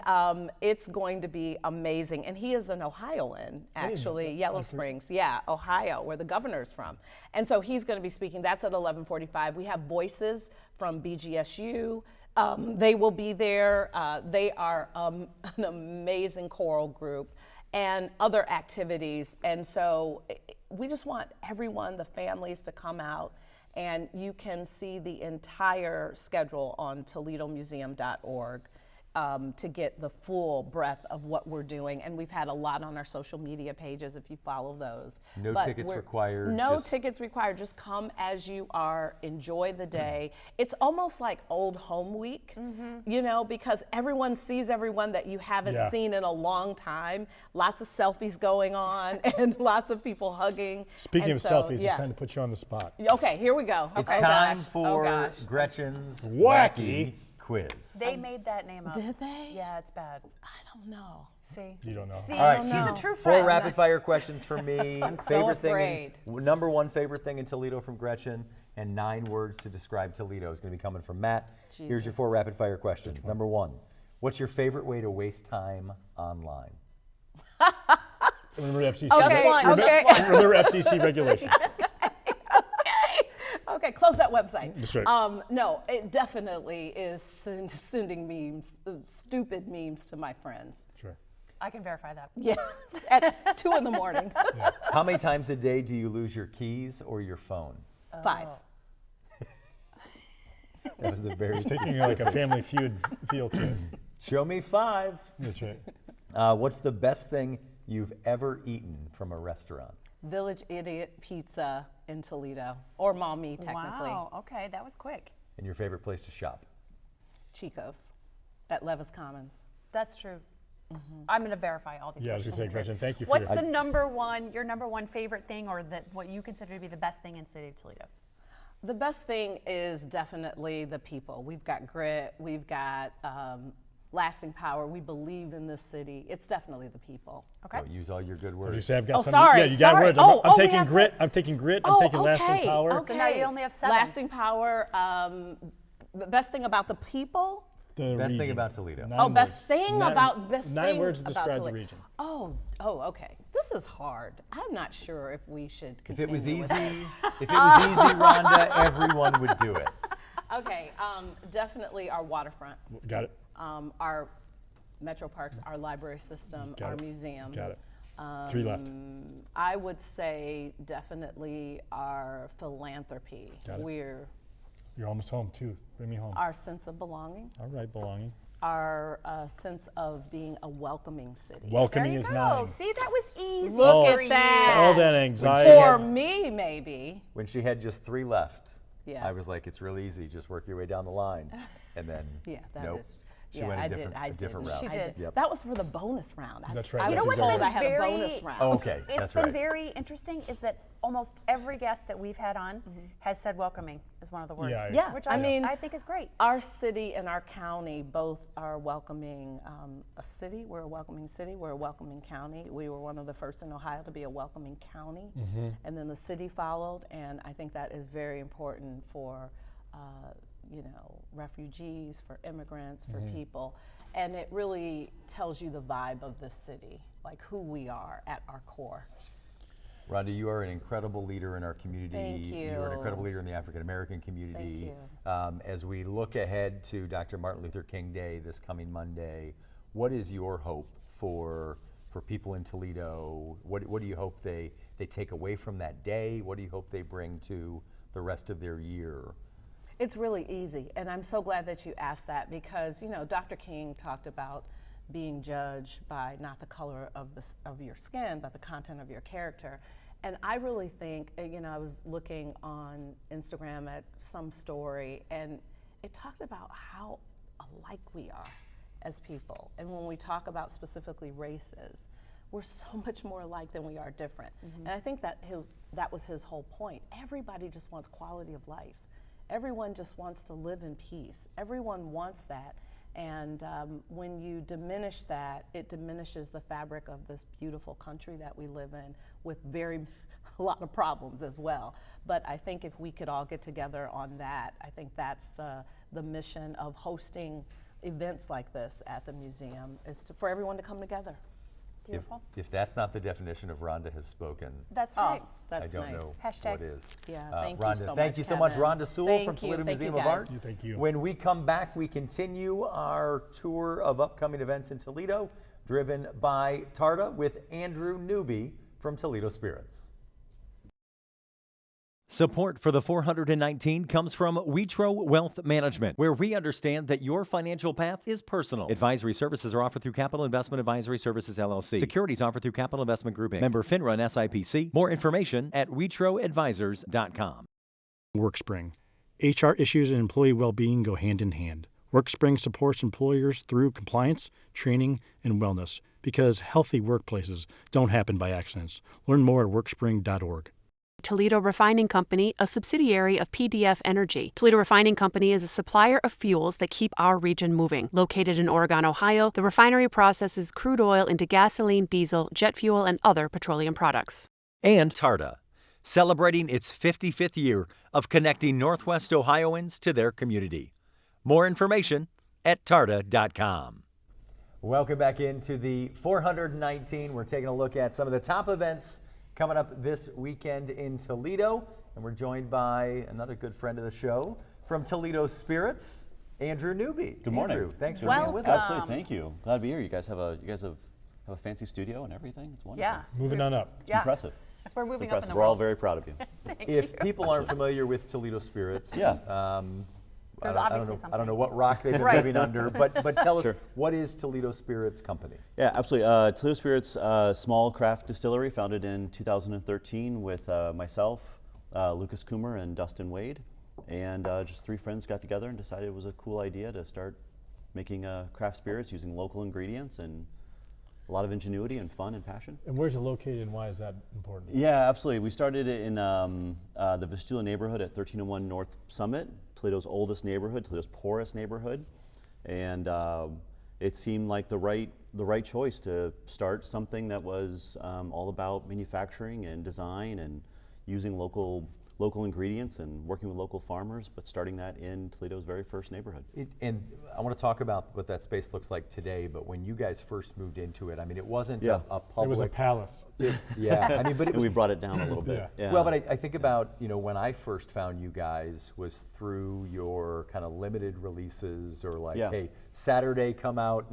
it's going to be amazing. And he is an Ohioan, actually, Yellow Springs, Ohio, where the governor's from. And so he's going to be speaking. That's at 11:45. We have voices from BGSU. They will be there. They are an amazing choral group and other activities. And so we just want everyone, the families, to come out. And you can see the entire schedule on toledomuseum.org to get the full breadth of what we're doing. And we've had a lot on our social media pages if you follow those. No tickets required? No tickets required. Just come as you are, enjoy the day. It's almost like old home week, you know, because everyone sees everyone that you haven't seen in a long time. Lots of selfies going on and lots of people hugging. Speaking of selfies, it's time to put you on the spot. Okay, here we go. It's time for Gretchen's Wacky Quiz. They made that name up. Did they? Yeah, it's bad. I don't know. See? You don't know. See, all right, she's a true friend. 4 rapid fire questions from me. I'm so afraid. Number 1 favorite thing in Toledo from Gretchen, and 9 words to describe Toledo is going to be coming from Matt. Jesus. Here's your 4 rapid fire questions. Number 1, what's your favorite way to waste time online? Remember FCC. Remember FCC regulations. Okay, close that website. That's right. No, it definitely is sending memes, stupid memes to my friends. Sure. I can verify that. Yes, at 2 in the morning. How many times a day do you lose your keys or your phone? 5. That was a very taking like a Family Feud feel to it. Show me 5. That's right. What's the best thing you've ever eaten from a restaurant? Village Idiot Pizza in Toledo, or Mommy, technically. Wow, okay, that was quick. And your favorite place to shop? Chico's at Levis Commons. That's true. I'm going to verify all these. Yeah, I was going to say, Gretchen, thank you for What's the your number one favorite thing, or what you consider to be the best thing in City of Toledo? The best thing is definitely the people. We've got grit, we've got lasting power. We believe in this city. It's definitely the people. Okay. Don't use all your good words. You say I've got some. Sorry. Yeah, you got sorry. words. I'm taking grit. I'm taking grit. I'm taking lasting power. Okay. So now you only have 7. Lasting power. The best thing about the people. The Best thing region. about Toledo. Best thing Nine about best Nine thing words to about describe Toledo. the region. Oh, okay. This is hard. I'm not sure if we should If continue. it was with easy, Rhonda, everyone would do it. Okay, definitely our waterfront. Got it. Our metro parks, our library system, Got our it. museum. Got it. 3 left. I would say definitely our philanthropy. Got it. You're almost home too. Bring me home. Our sense of belonging. All right, belonging. Our sense of being a welcoming city. Welcoming is 9. See, that was easy. Look for at that. All that anxiety. For me, maybe. When she had just 3 left, Yeah. I was like, it's real easy. Just work your way down the line. And then, nope. She went a different route. She did. Yep. That was for the bonus round. That's right. I You know was what's told been I had a bonus round. Oh, okay. It's That's been right. very interesting is that almost every guest that we've had on has said welcoming is one of the words. Yeah, Which I mean, I think is great. Our city and our county both are welcoming a city. We're a welcoming city. We're a welcoming county. We were one of the first in Ohio to be a welcoming county. And then the city followed. And I think that is very important for, refugees, for immigrants, for people. And it really tells you the vibe of the city, like who we are at our core. Rhonda, you are an incredible leader in our community. Thank you. You are an incredible leader in the African American community. Thank you. As we look ahead to Dr. Martin Luther King Day this coming Monday, what is your hope for people in Toledo? What do you hope they take away from that day? What do you hope they bring to the rest of their year? It's really easy, and I'm so glad that you asked that because, Dr. King talked about being judged by not the color of your skin, but the content of your character. And I really think, I was looking on Instagram at some story, and it talked about how alike we are as people. And when we talk about specifically races, we're so much more alike than we are different. And I think that was his whole point. Everybody just wants quality of life. Everyone just wants to live in peace. Everyone wants that. And when you diminish that, it diminishes the fabric of this beautiful country that we live in with a lot of problems as well. But I think if we could all get together on that, I think that's the mission of hosting events like this at the museum, is for everyone to come together. Beautiful. If that's not the definition of Rhonda has spoken, That's right. That's I don't nice. know Hashtag. what is. Yeah, Rhonda, thank you so much, Rhonda Kevin. Sewell Thank from you. Toledo Thank you, Museum of Art. guys. Thank you. When we come back, we continue our tour of upcoming events in Toledo, driven by TARTA with Andrew Newby from Toledo Spirits. Support for the 419 comes from Witro Wealth Management, where we understand that your financial path is personal. Advisory services are offered through Capital Investment Advisory Services, LLC. Securities offered through Capital Investment Group, Inc. Member FINRA and SIPC. More information at witroadvisors.com. WorkSpring. HR issues and employee well-being go hand in hand. WorkSpring supports employers through compliance, training, and wellness because healthy workplaces don't happen by accidents. Learn more at workspring.org. Toledo Refining Company, a subsidiary of PDF Energy. Toledo Refining Company is a supplier of fuels that keep our region moving. Located in Oregon, Ohio, the refinery processes crude oil into gasoline, diesel, jet fuel, and other petroleum products. And TARTA, celebrating its 55th year of connecting Northwest Ohioans to their community. More information at tarta.com. Welcome back into the 419. We're taking a look at some of the top events coming up this weekend in Toledo, and we're joined by another good friend of the show from Toledo Spirits, Andrew Newby. Good morning. Andrew, thanks for being with us. Absolutely, thank you. Glad to be here. You guys have a fancy studio and everything. It's wonderful. Yeah. Moving on up. It's impressive. We're moving it's up in the We're all world. very proud of you. If people aren't familiar with Toledo Spirits, There's obviously something. I don't know what rock they've been living under, but tell us, what is Toledo Spirits Company? Yeah, absolutely. Toledo Spirits, small craft distillery founded in 2013 with myself, Lucas Coomer, and Dustin Wade. And just 3 friends got together and decided it was a cool idea to start making craft spirits using local ingredients and a lot of ingenuity and fun and passion. And where's it located and why is that important? Yeah, absolutely. We started it in the Vistula neighborhood at 1301 North Summit, Toledo's oldest neighborhood, Toledo's poorest neighborhood. And it seemed like the right choice to start something that was all about manufacturing and design and using local ingredients and working with local farmers, but starting that in Toledo's very first neighborhood. And I want to talk about what that space looks like today, but when you guys first moved into it, I mean, it wasn't a public... It was a palace. Yeah, I mean, but it was... And we brought it down a little bit. Yeah. Well, but I think about, when I first found you guys was through your kind of limited releases or like, hey, Saturday come out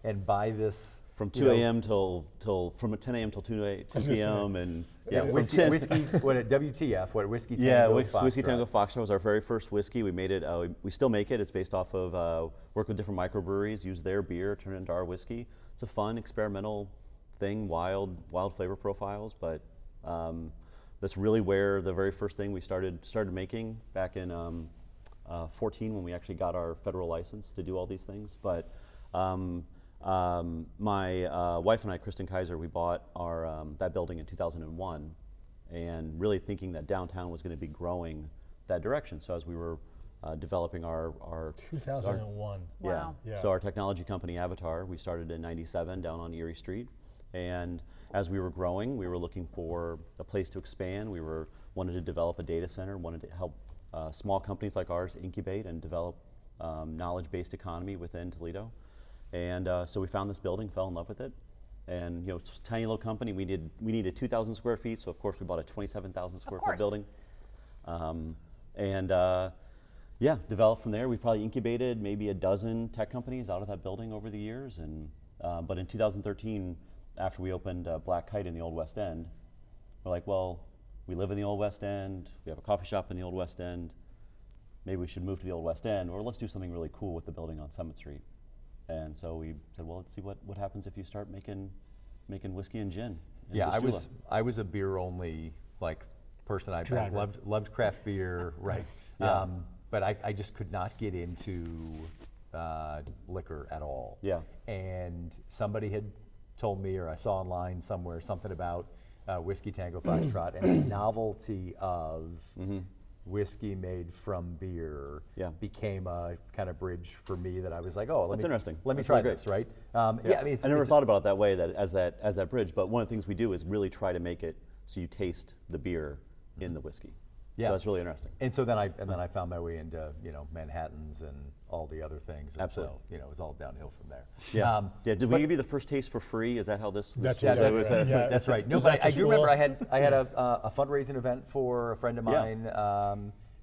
and buy this. From 2 a.m. from 10 a.m. till 2 p.m. and whiskey, what at WTF, what Whiskey Tango Foxtrot. Whiskey Tango Foxtrot was our very first whiskey. We made it, we still make it. It's based off of work with different microbreweries, use their beer, turn it into our whiskey. It's a fun experimental thing, wild flavor profiles, but that's really where the very first thing we started making back in 14 when we actually got our federal license to do all these things. But my wife and I, Kristen Kaiser, we bought our that building in 2001, and really thinking that downtown was going to be growing that direction. So as we were developing our 2001. Wow. Yeah. So our technology company Avatar, we started in '97 down on Erie Street, and as we were growing, we were looking for a place to expand. We wanted to develop a data center, wanted to help small companies like ours incubate and develop knowledge-based economy within Toledo. And so we found this building, fell in love with it, and it's a tiny little company. We needed 2,000 square feet, so of course we bought a 27,000 square foot building, developed from there. We probably incubated maybe a dozen tech companies out of that building over the years, and but in 2013, after we opened Black Kite in the Old West End, we're like, well, we live in the Old West End, we have a coffee shop in the Old West End, maybe we should move to the Old West End, or let's do something really cool with the building on Summit Street. And so we said, well, let's see what happens if you start making whiskey and gin. Yeah, I was a beer only person. I loved craft beer, right? Yeah. But I just could not get into liquor at all. Yeah. And somebody had told me, or I saw online somewhere, something about Whiskey Tango Foxtrot and the novelty of whiskey made from beer became a kind of bridge for me that I was like, oh, let me try this, right? I mean, I never thought about it that way, as that bridge. But one of the things we do is really try to make it so you taste the beer in the whiskey. Yeah, so that's really interesting. And so then I found my way into Manhattans and all the other things. And Absolutely. So it was all downhill from there. Yeah. Did we give you the first taste for free? Is that how this? That's right. No, but I do remember I had a fundraising event for a friend of mine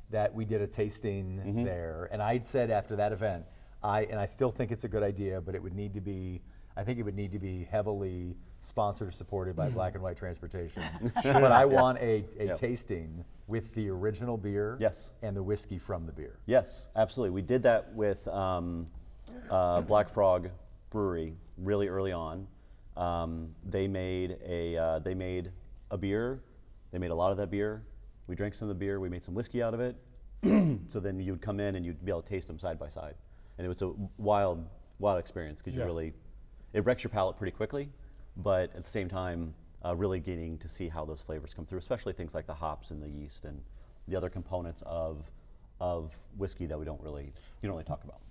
that we did a tasting there, and I'd said after that event, I still think it's a good idea, but it would need to be. I think it would need to be heavily sponsored or supported by Black and White Transportation. But I want a tasting with the original beer and the whiskey from the beer. Yes, absolutely. We did that with Black Frog Brewery really early on. They made a beer. They made a lot of that beer. We drank some of the beer. We made some whiskey out of it. So then you'd come in and you'd be able to taste them side by side. And it was a wild experience because it wrecks your palate pretty quickly, but at the same time, really getting to see how those flavors come through, especially things like the hops and the yeast and the other components of whiskey that you don't really talk about.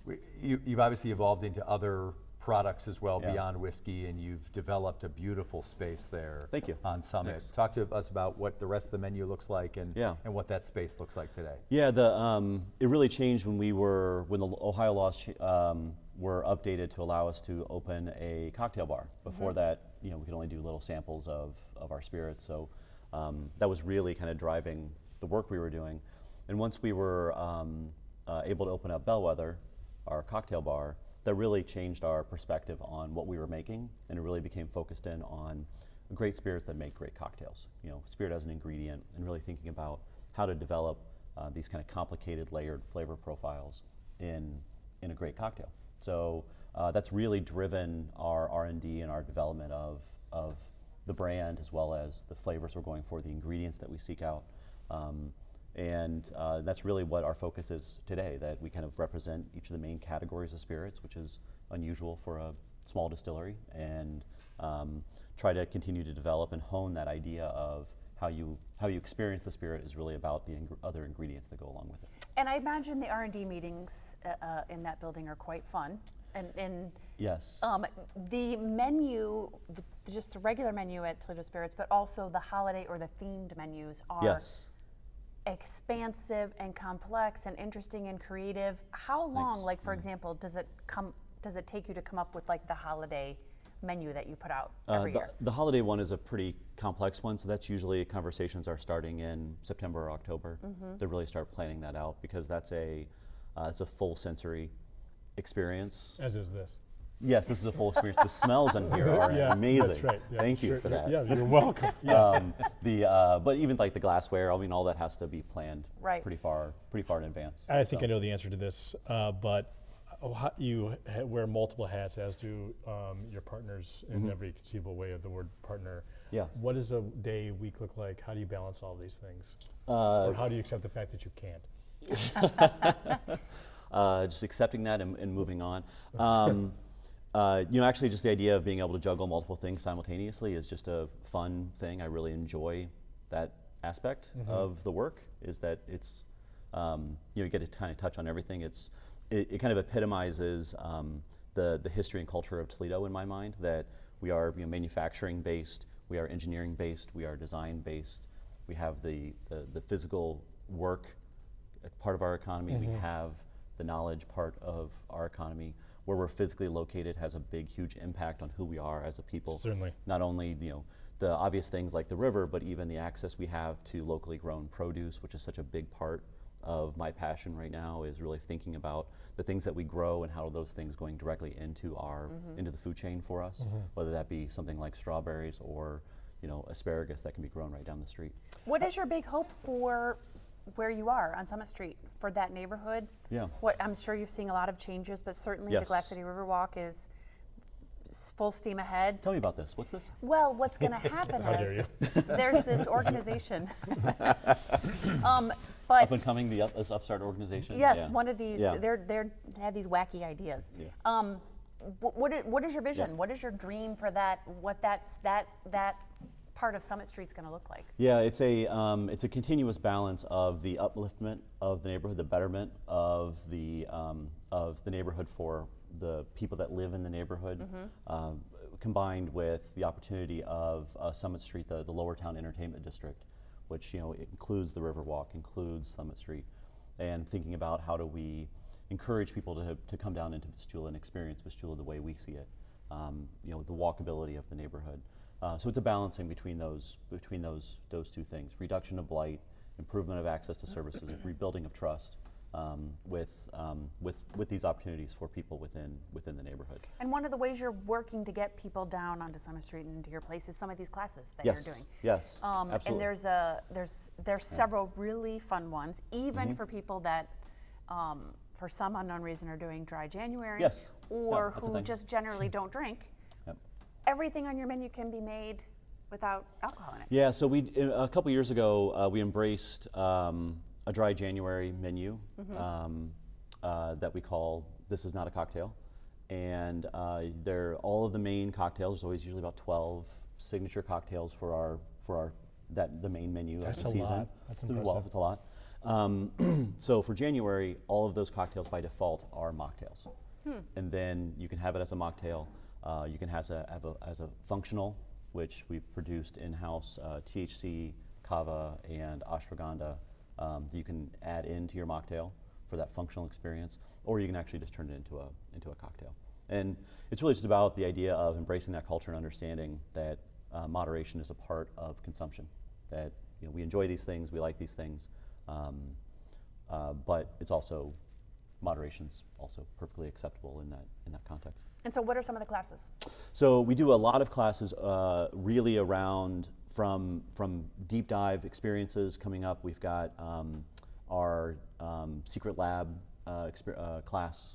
You've obviously evolved into other products as well beyond whiskey, and you've developed a beautiful space there. Thank you. On Summit. Thanks. Talk to us about what the rest of the menu looks like and what that space looks like today. Yeah, it really changed when the Ohio laws were updated to allow us to open a cocktail bar. Before that, we could only do little samples of our spirits. So that was really kind of driving the work we were doing. And once we were able to open up Bellwether, our cocktail bar, that really changed our perspective on what we were making, and it really became focused in on great spirits that make great cocktails. Spirit as an ingredient, and really thinking about how to develop these kind of complicated layered flavor profiles in a great cocktail. So that's really driven our R&D and our development of the brand, as well as the flavors we're going for, the ingredients that we seek out. And that's really what our focus is today, that we kind of represent each of the main categories of spirits, which is unusual for a small distillery, and try to continue to develop and hone that idea of how you experience the spirit is really about the other ingredients that go along with it. And I imagine the R&D meetings in that building are quite fun. And yes. The menu, just the regular menu at Toledo Spirits, but also the holiday or the themed menus are yes. expansive and complex and interesting and creative. How long, Thanks. like for example, does it take you to come up with like the holiday menu that you put out every year? The holiday one is a pretty complex one, so that's usually conversations are starting in September or October to really start planning that out, because that's it's a full sensory experience. As is this. Yes, this is a full experience. The smells in here are amazing. That's right. Yeah, Thank you for that. Yeah, you're welcome. But even like the glassware, I mean, all that has to be planned pretty far in advance. I think I know the answer to this, but you wear multiple hats, as do your partners in every conceivable way of the word partner. Yeah. What does a day, week look like? How do you balance all these things? Or how do you accept the fact that you can't? Just accepting that and moving on. Actually just the idea of being able to juggle multiple things simultaneously is just a fun thing. I really enjoy that aspect of the work, is that it's, you get to kind of touch on everything. It kind of epitomizes the history and culture of Toledo in my mind, that we are manufacturing based, we are engineering based, we are design based, we have the physical work part of our economy, we have the knowledge part of our economy. Where we're physically located has a big, huge impact on who we are as a people. Certainly. Not only the obvious things like the river, but even the access we have to locally grown produce, which is such a big part of my passion right now, is really thinking about the things that we grow and how those things going directly into our into the food chain for us, whether that be something like strawberries or asparagus that can be grown right down the street. What is your big hope for where you are on Summit Street, for that neighborhood? Yeah. I'm sure you've seen a lot of changes, but certainly Yes. the Glass City Riverwalk is full steam ahead. Tell me about this. What's this? Well, what's going to happen is there's this organization. But Up and coming, this upstart organization. yes, Yeah. one of these. Yeah. They have these wacky ideas. Yeah. What is your vision? Yeah. What is your dream for that? What that part of Summit Street's going to look like? Yeah, it's a continuous balance of the upliftment of the neighborhood, the betterment of the neighborhood for the people that live in the neighborhood, combined with the opportunity of Summit Street, the Lower Town Entertainment District, which it includes the Riverwalk, includes Summit Street, and thinking about how do we encourage people to come down into Vistula and experience Vistula the way we see it, the walkability of the neighborhood. So it's a balancing between those two things: reduction of blight, improvement of access to services, rebuilding of trust, with these opportunities for people within the neighborhood. And one of the ways you're working to get people down onto Summit Street and into your place is some of these classes that Yes. you're doing. Yes. And Absolutely. there's several really fun ones, even for people that for some unknown reason are doing dry January, Yes. or that's a who thing. just generally don't drink. Yep. Everything on your menu can be made without alcohol in it. Yeah, so a couple years ago, we embraced a dry January menu that we call "This Is Not a Cocktail," and all of the main cocktails. There's always usually about 12 signature cocktails for the main menu of That's the a season. lot. That's It's impressive. 12. It's a lot. So for January, all of those cocktails by default are mocktails, and then you can have it as a mocktail. You can have as a functional, which we've produced in-house, THC, kava, and ashwagandha. You can add into your mocktail for that functional experience, or you can actually just turn it into a cocktail. And it's really just about the idea of embracing that culture and understanding that moderation is a part of consumption. That we enjoy these things, we like these things, but it's also moderation's also perfectly acceptable in that context. And so what are some of the classes? So we do a lot of classes really around from deep dive experiences coming up. We've got our secret lab class,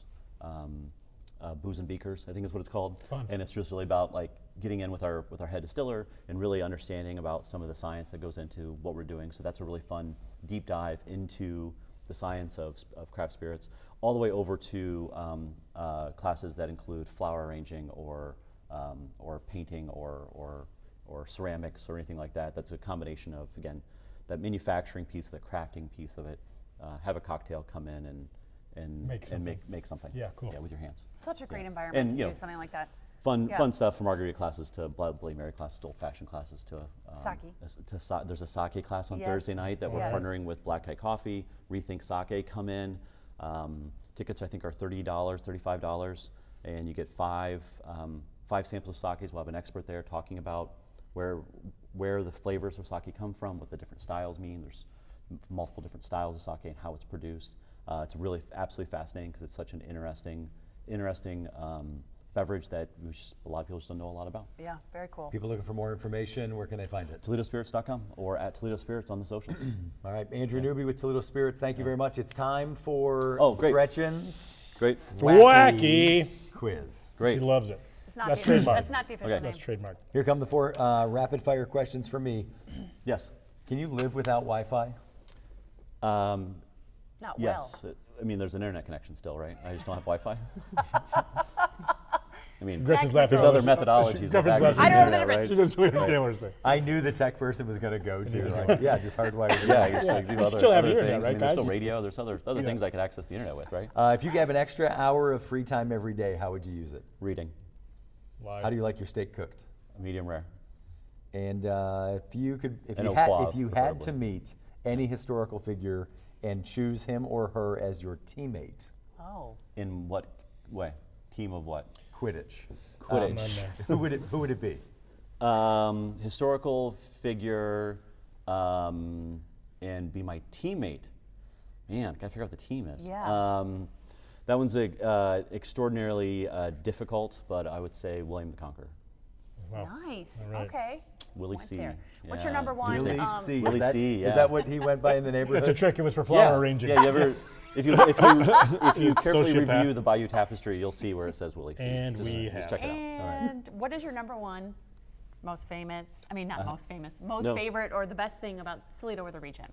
Booze and Beakers, I think is what it's called. Fun. And it's just really about getting in with our head distiller and really understanding about some of the science that goes into what we're doing. So that's a really fun deep dive into the science of craft spirits, all the way over to classes that include flower arranging or painting or ceramics or anything like that. That's a combination of, again, that manufacturing piece, the crafting piece of it. Have a cocktail come in and make something. Yeah, cool. Yeah, with your hands. Such a great environment And, to do something like that. Fun stuff from margarita classes to Bloody Mary classes to old-fashioned classes to sake. There's a sake class on Yes. Thursday night that we're Yes. partnering with Black Kite Coffee. Rethink Sake. Come in. Tickets I think are $30, $35, and you get five samples of sakes. We'll have an expert there talking about where the flavors of sake come from, what the different styles mean. There's multiple different styles of sake and how it's produced. It's really absolutely fascinating because it's such an interesting beverage that a lot of people just don't know a lot about. Yeah, very cool. People looking for more information, where can they find it? ToledoSpirits.com or at Toledo Spirits on the socials. All right, Andrew Newby with Toledo Spirits, thank you very much. It's time for great. Gretchen's Great. Wacky quiz. Great. She loves it. It's not That's the official- trademark. that's not the official name. That's trademark. Here come the 4 rapid fire questions from me. Yes. Can you live without Wi-Fi? Not yes. I mean, there's an internet connection still, right? I just don't have Wi-Fi. I mean, Gretchen's laughing. there's other methodologies. of Gretchen's accessing laughing. the internet, right? She doesn't understand what we're saying. I knew the tech person was going to go to, like, yeah, just hardwire it. Yeah, you just like do other Still have things. internet, right, I mean, there's still guys? radio. There's other things I could access the internet with, right? If you have an extra hour of free time every day, how would you use it? Reading. Live. How do you like your steak cooked? Medium rare. And if you And au poivre, had to preferably. meet any historical figure and choose him or her as your teammate, Oh. In what way? Team of what? Quidditch. Quidditch. Who would it be? Historical figure, and be my teammate. Man, gotta figure out what the team is. Yeah. That one's extraordinarily difficult, but I would say William the Conqueror. Wow. Nice. All right. Okay. Willie Went C. there. What's your Yeah. number one? Willie C. Willie C. Is that what he went by in the neighborhood? That's a trick. It was for flower arranging. Yeah, you ever, if you carefully Sociopath. review the Bayou Tapestry, you'll see where it says Willie C. And just, we just have. check it out. And what is your number one most famous, I mean, not most famous, most No. favorite or the best thing about Toledo or the region?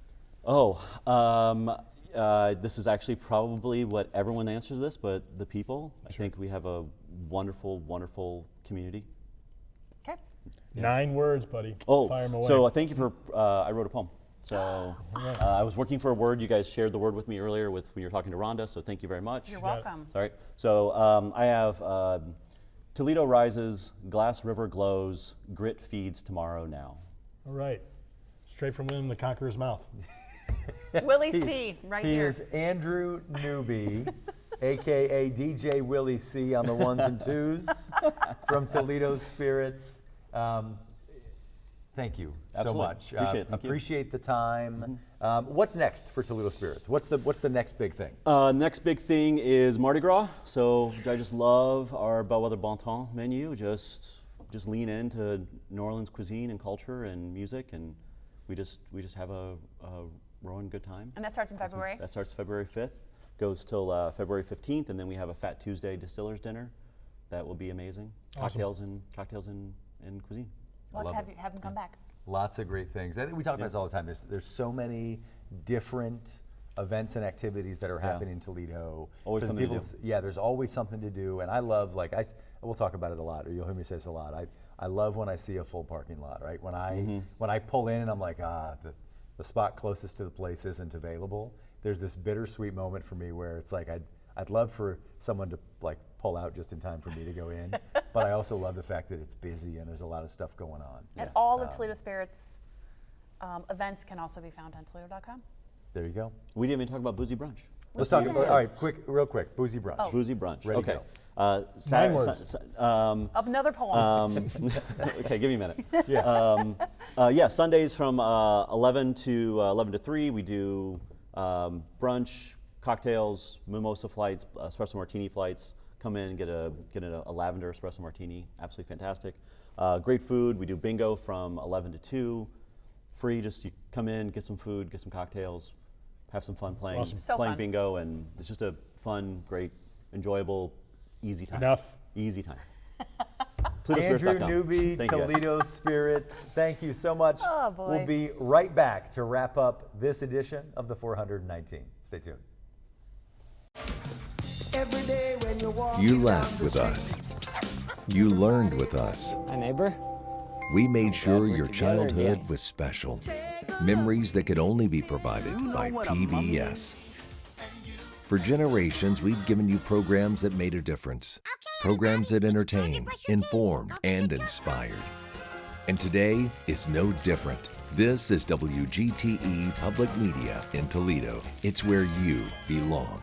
This is actually probably what everyone answers this, but the people. I think we have a wonderful, wonderful community. Okay. 9 words, buddy. Oh, Fire 'em away. so thank you for, I wrote a poem. So I was working for a word. You guys shared the word with me earlier when you were talking to Rhonda, so thank you very much. You're welcome. All right, so I have Toledo rises, glass river glows, grit feeds tomorrow now. All right. Straight from William the Conqueror's mouth. Willie C. right He here. is Andrew Newby, a.k.a. DJ Willie C. on the ones and twos from Toledo Spirits. Thank you Absolutely. so much. Appreciate it. Thank you. Appreciate the time. What's next for Toledo Spirits? What's the next big thing? Next big thing is Mardi Gras. So I just love our Bellwether Bon Temps menu. Just lean into New Orleans cuisine and culture and music, and we just have a roaring good time. And that starts in February? That starts February 5th, goes till February 15th, and then we have a Fat Tuesday Distillers Dinner. That will be amazing. Awesome. Cocktails and cuisine. We'll have to have them come back. Lots of great things. I think we talk about this all the time. There's so many different events and activities that are happening in Toledo. Always For the something to people, do. Yeah, there's always something to do, and I love we'll talk about it a lot, or you'll hear me say this a lot. I love when I see a full parking lot, right? When I pull in and I'm like, the spot closest to the place isn't available. There's this bittersweet moment for me where it's like I'd love for someone to like pull out just in time for me to go in, but I also love the fact that it's busy and there's a lot of stuff going on. And all of Toledo Spirits events can also be found on Toledo.com. There you go. We didn't even talk about Boozy Brunch. Let's talk about, all right, real quick, Boozy Brunch. Oh. Boozy Brunch. Ready to Okay. go. 9 words. Another poem. Okay, give me a minute. Yeah. Sundays from 11 to 3, we do brunch, cocktails, mimosa flights, espresso martini flights. Come in and get a lavender espresso martini. Absolutely fantastic. Great food. We do bingo from 11 to 2. Free. Just you come in, get some food, get some cocktails, have some fun playing Awesome. So playing fun. bingo, and it's just a fun, great, enjoyable, easy time. Enough. Easy time. Andrew Newby, Thank you, guys. Toledo Spirits, thank you so much. Oh, boy. We'll be right back to wrap up this edition of the 419. Stay tuned. You laughed with us. You learned with us. Hi, neighbor. We made sure your childhood was special. Memories that could only be provided by PBS. For generations, we've given you programs that made a difference. Programs that entertained, informed, and inspired. And today is no different. This is WGTE Public Media in Toledo. It's where you belong.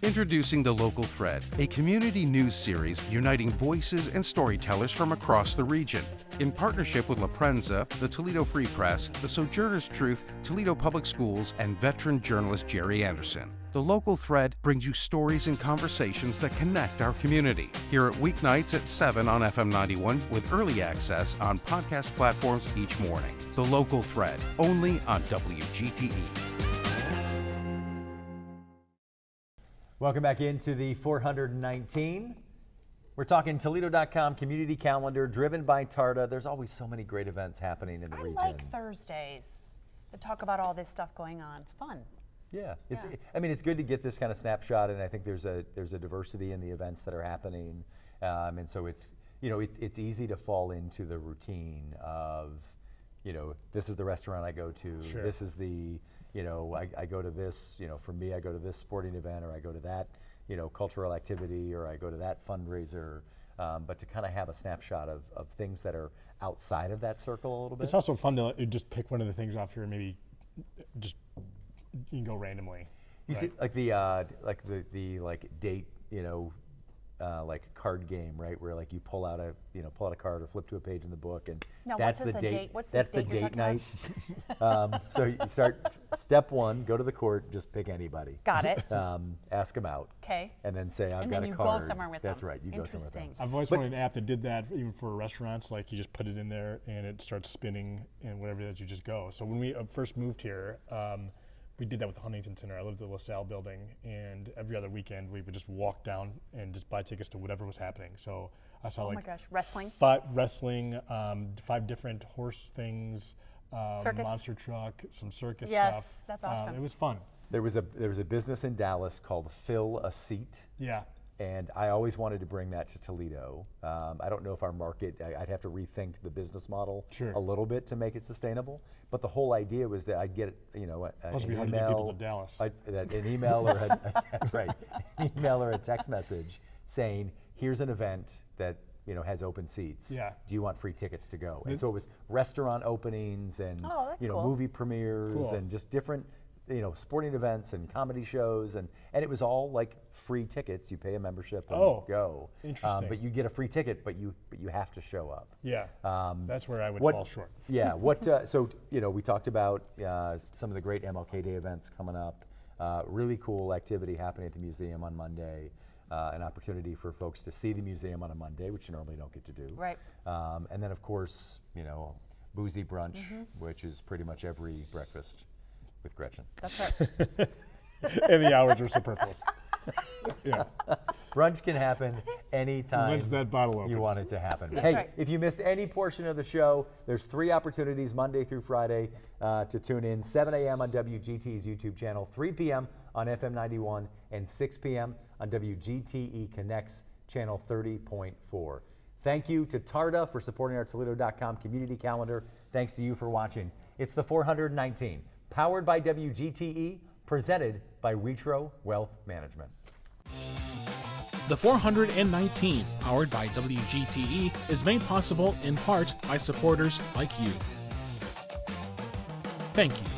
Introducing The Local Thread, a community news series uniting voices and storytellers from across the region. In partnership with La Prensa, the Toledo Free Press, the Sojourner's Truth, Toledo Public Schools, and veteran journalist Jerry Anderson. The Local Thread brings you stories and conversations that connect our community. Hear it weeknights at 7 on FM 91 with early access on podcast platforms each morning. The Local Thread, only on WGTE. Welcome back into the 419. We're talking Toledo.com community calendar driven by TARTA. There's always so many great events happening in the region. I like Thursdays to talk about all this stuff going on. It's fun. Yeah, I mean, it's good to get this kind of snapshot, and I think there's a diversity in the events that are happening, and so it's it's easy to fall into the routine of, this is the restaurant I go to, Sure. this is the I go to this, for me, I go to this sporting event, or I go to that, cultural activity, or I go to that fundraiser. But to kind of have a snapshot of things that are outside of that circle a little bit. It's also fun to just pick one of the things off here and maybe just you can go randomly. You see, like the date, like card game, right? Where like you pull out a card or flip to a page in the book, and now, that's what's the this, date. What's that's this the date date night. So you start step one, go to the court, just pick anybody. Got it. Ask them out. Okay. And then say, I've and got then a you card. go somewhere with That's them. right. You go somewhere with them. I've always wanted an app that did that even for restaurants. Like you just put it in there and it starts spinning, and whatever it is, you just go. So when we first moved here, we did that with the Huntington Center. I lived at the LaSalle building, and every other weekend we would just walk down and just buy tickets to whatever was happening. So I saw wrestling. 5 different horse things, circus. monster truck, some circus stuff. Yes, that's awesome. It was fun. There was a business in Dallas called Fill a Seat. Yeah. And I always wanted to bring that to Toledo. I don't know if our market, I'd have to rethink the business model a little bit to make it sustainable. But the whole idea was that I'd get, an email. People to Dallas. An email or that's right, an email or a text message saying, here's an event that has open seats. Yeah. Do you want free tickets to go? And so it was restaurant openings and cool. movie premieres and just different sporting events and comedy shows, and it was all like free tickets. You pay a membership and go. Interesting. But you get a free ticket, but you have to show up. Yeah. That's where I would fall short. Yeah. So we talked about some of the great MLK Day events coming up. Really cool activity happening at the museum on Monday. An opportunity for folks to see the museum on a Monday, which you normally don't get to do. Right. And then of course, boozy brunch, which is pretty much every breakfast with Gretchen. That's right. And the hours are superfluous. Yeah. Brunch can happen anytime Once that bottle opens. you want it to happen. That's Hey, right. if you missed any portion of the show, there's 3 opportunities Monday through Friday to tune in. 7 a.m. on WGTE's YouTube channel, 3 p.m. on FM 91, and 6 p.m. on WGTE Connect's channel 30.4. Thank you to TARTA for supporting our Toledo.com community calendar. Thanks to you for watching. It's the 419. Powered by WGTE, presented by Witro Wealth Management. The 419, powered by WGTE, is made possible in part by supporters like you. Thank you.